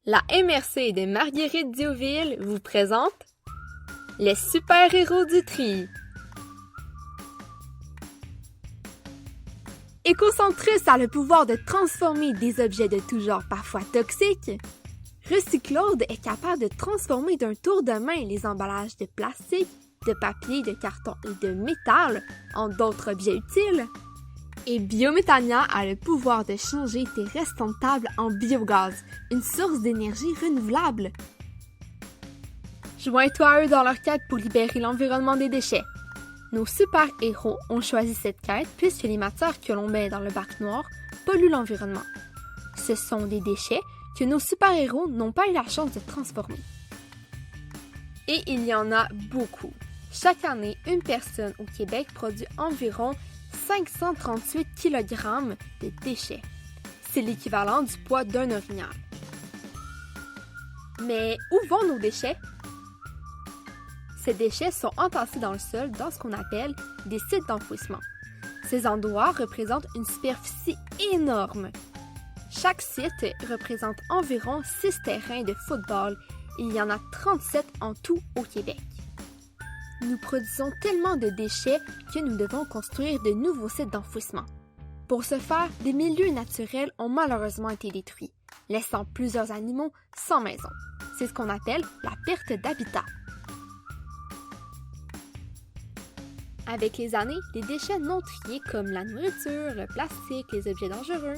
La MRC de Marguerite Diouville vous présente les super-héros du tri. Écocentrus a le pouvoir de transformer des objets de tout genre parfois toxiques. Recyclaude est capable de transformer d'un tour de main les emballages de plastique, de papier, de carton et de métal en d'autres objets utiles. Et Biométania a le pouvoir de changer tes restants de table en biogaz, une source d'énergie renouvelable. Joins-toi à eux dans leur quête pour libérer l'environnement des déchets. Nos super-héros ont choisi cette quête puisque les matières que l'on met dans le bac noir polluent l'environnement. Ce sont des déchets que nos super-héros n'ont pas eu la chance de transformer. Et il y en a beaucoup. Chaque année, une personne au Québec produit environ 538 kg de déchets. C'est l'équivalent du poids d'un orignal. Mais où vont nos déchets? Ces déchets sont entassés dans le sol dans ce qu'on appelle des sites d'enfouissement. Ces endroits représentent une superficie énorme. Chaque site représente environ 6 terrains de football et il y en a 37 en tout au Québec. Nous produisons tellement de déchets que nous devons construire de nouveaux sites d'enfouissement. Pour ce faire, des milieux naturels ont malheureusement été détruits, laissant plusieurs animaux sans maison. C'est ce qu'on appelle la perte d'habitat. Avec les années, les déchets non triés comme la nourriture, le plastique, les objets dangereux,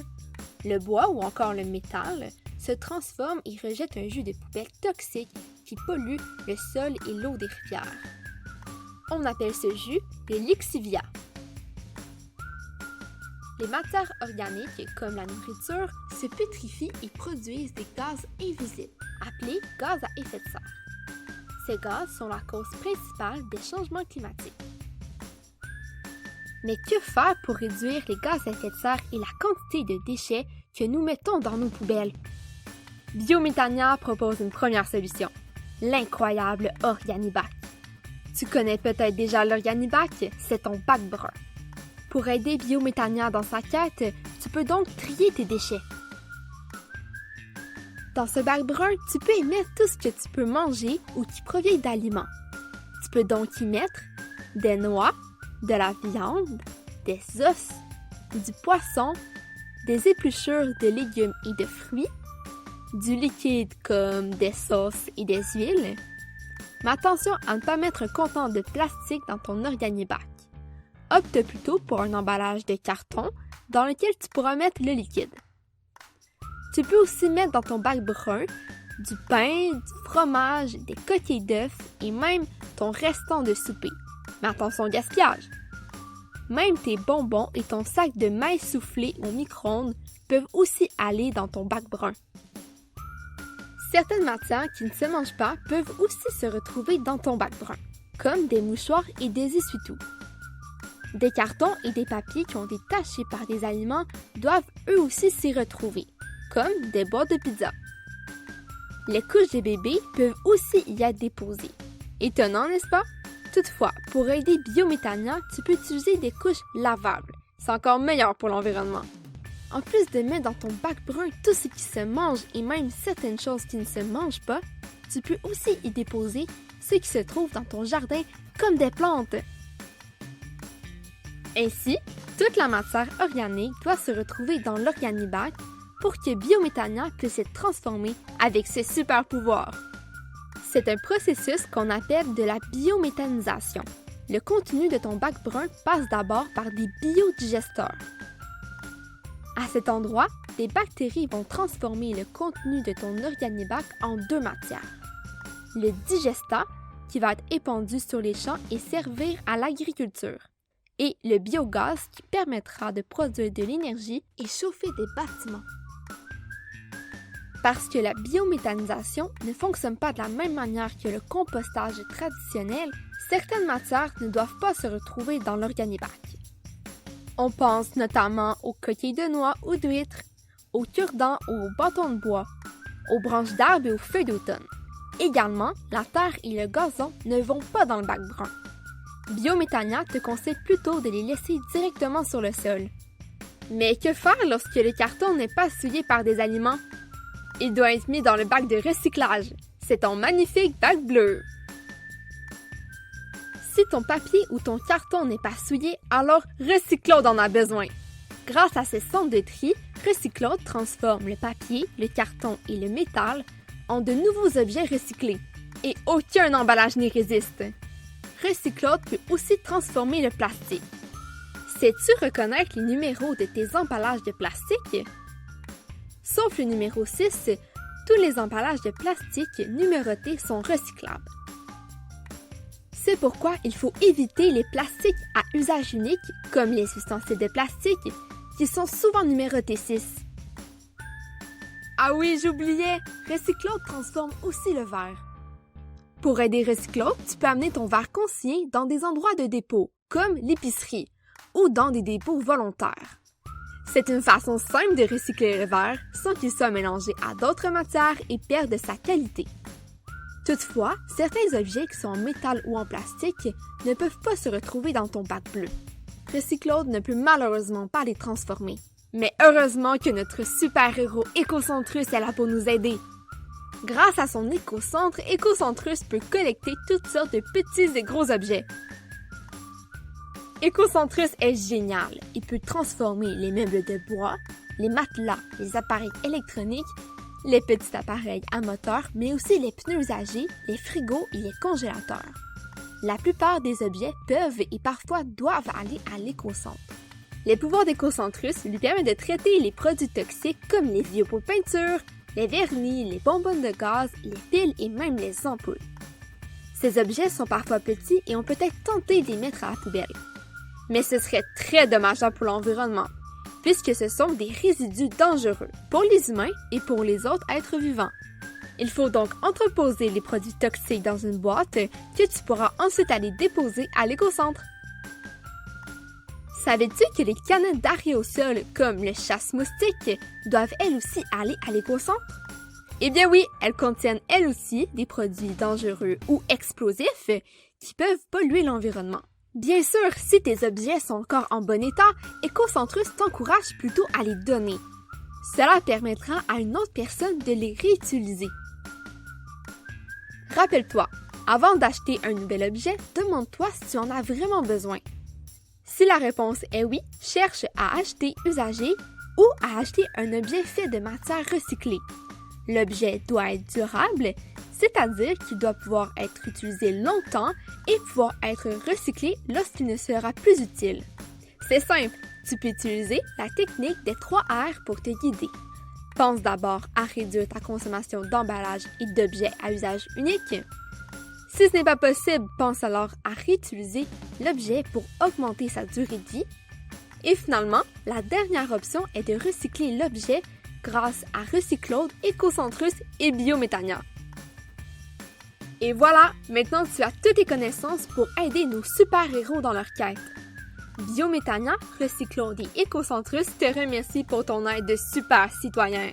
le bois ou encore le métal se transforment et rejettent un jus de poubelle toxique qui pollue le sol et l'eau des rivières. On appelle ce jus le lixivia. Les matières organiques, comme la nourriture, se pétrifient et produisent des gaz invisibles, appelés gaz à effet de serre. Ces gaz sont la cause principale des changements climatiques. Mais que faire pour réduire les gaz à effet de serre et la quantité de déchets que nous mettons dans nos poubelles? Biométania propose une première solution, l'incroyable Organibac. Tu connais peut-être déjà l'Organibac, c'est ton bac brun. Pour aider Biométania dans sa quête, tu peux donc trier tes déchets. Dans ce bac brun, tu peux y mettre tout ce que tu peux manger ou qui provient d'aliments. Tu peux donc y mettre des noix, de la viande, des os, du poisson, des épluchures de légumes et de fruits, du liquide comme des sauces et des huiles. Mais attention à ne pas mettre un contenant de plastique dans ton Organibac. Opte plutôt pour un emballage de carton dans lequel tu pourras mettre le liquide. Tu peux aussi mettre dans ton bac brun du pain, du fromage, des coquilles d'œufs et même ton restant de souper. Mais attention au gaspillage! Même tes bonbons et ton sac de maïs soufflé au micro-ondes peuvent aussi aller dans ton bac brun. Certaines matières qui ne se mangent pas peuvent aussi se retrouver dans ton bac brun, comme des mouchoirs et des essuie-tout. Des cartons et des papiers qui ont été tachés par des aliments doivent eux aussi s'y retrouver, comme des boîtes de pizza. Les couches des bébés peuvent aussi y être déposées. Étonnant, n'est-ce pas? Toutefois, pour aider Biométania, tu peux utiliser des couches lavables. C'est encore meilleur pour l'environnement. En plus de mettre dans ton bac brun tout ce qui se mange et même certaines choses qui ne se mangent pas, tu peux aussi y déposer ce qui se trouve dans ton jardin comme des plantes. Ainsi, toute la matière organique doit se retrouver dans l'Organibac pour que Biométania puisse être transformée avec ce super pouvoir. C'est un processus qu'on appelle de la biométhanisation. Le contenu de ton bac brun passe d'abord par des biodigesteurs. À cet endroit, les bactéries vont transformer le contenu de ton Organibac en deux matières. Le digestat, qui va être épandu sur les champs et servir à l'agriculture, et le biogaz, qui permettra de produire de l'énergie et chauffer des bâtiments. Parce que la biométhanisation ne fonctionne pas de la même manière que le compostage traditionnel, certaines matières ne doivent pas se retrouver dans l'Organibac. On pense notamment aux coquilles de noix ou d'huîtres, aux cure-dents ou aux bâtons de bois, aux branches d'arbres et aux feuilles d'automne. Également, la terre et le gazon ne vont pas dans le bac brun. Biométania te conseille plutôt de les laisser directement sur le sol. Mais que faire lorsque le carton n'est pas souillé par des aliments? Il doit être mis dans le bac de recyclage. C'est ton magnifique bac bleu. Si ton papier ou ton carton n'est pas souillé, alors Recyclaude en a besoin. Grâce à ses centres de tri, Recyclaude transforme le papier, le carton et le métal en de nouveaux objets recyclés. Et aucun emballage n'y résiste. Recyclaude peut aussi transformer le plastique. Sais-tu reconnaître les numéros de tes emballages de plastique? Sauf le numéro 6, tous les emballages de plastique numérotés sont recyclables. C'est pourquoi il faut éviter les plastiques à usage unique, comme les ustensiles de plastique, qui sont souvent numérotés 6. Ah oui, j'oubliais! Recyclaude transforme aussi le verre. Pour aider Recyclaude, tu peux amener ton verre consigné dans des endroits de dépôt, comme l'épicerie, ou dans des dépôts volontaires. C'est une façon simple de recycler le verre sans qu'il soit mélangé à d'autres matières et perde sa qualité. Toutefois, certains objets qui sont en métal ou en plastique ne peuvent pas se retrouver dans ton bac bleu. Recyclaude ne peut malheureusement pas les transformer. Mais heureusement que notre super-héros Écocentrus est là pour nous aider. Grâce à son écocentre, Écocentrus peut collecter toutes sortes de petits et gros objets. Écocentrus est génial. Il peut transformer les meubles de bois, les matelas, les appareils électroniques, les petits appareils à moteur, mais aussi les pneus usagés, les frigos et les congélateurs. La plupart des objets peuvent et parfois doivent aller à l'écocentre. Les pouvoirs d'Écocentrus lui permettent de traiter les produits toxiques comme les vieux pots de peinture, les vernis, les bonbonnes de gaz, les piles et même les ampoules. Ces objets sont parfois petits et on peut être tenté de les mettre à la poubelle. Mais ce serait très dommageable pour l'environnement, puisque ce sont des résidus dangereux pour les humains et pour les autres êtres vivants. Il faut donc entreposer les produits toxiques dans une boîte que tu pourras ensuite aller déposer à l'écocentre. Savais-tu que les canettes d'aérosol, comme le chasse-moustique, doivent elles aussi aller à l'écocentre? Eh bien oui, elles contiennent elles aussi des produits dangereux ou explosifs qui peuvent polluer l'environnement. Bien sûr, si tes objets sont encore en bon état, Écocentrus t'encourage plutôt à les donner. Cela permettra à une autre personne de les réutiliser. Rappelle-toi, avant d'acheter un nouvel objet, demande-toi si tu en as vraiment besoin. Si la réponse est oui, cherche à acheter usagé ou à acheter un objet fait de matière recyclée. L'objet doit être durable, c'est-à-dire qu'il doit pouvoir être utilisé longtemps et pouvoir être recyclé lorsqu'il ne sera plus utile. C'est simple, tu peux utiliser la technique des 3 R pour te guider. Pense d'abord à réduire ta consommation d'emballage et d'objets à usage unique. Si ce n'est pas possible, pense alors à réutiliser l'objet pour augmenter sa durée de vie. Et finalement, la dernière option est de recycler l'objet grâce à Recyclaude, Écocentrus et Biométania. Et voilà, maintenant tu as toutes tes connaissances pour aider nos super-héros dans leur quête. Biométania, Recyclaude et Écocentrus te remercient pour ton aide de super citoyen.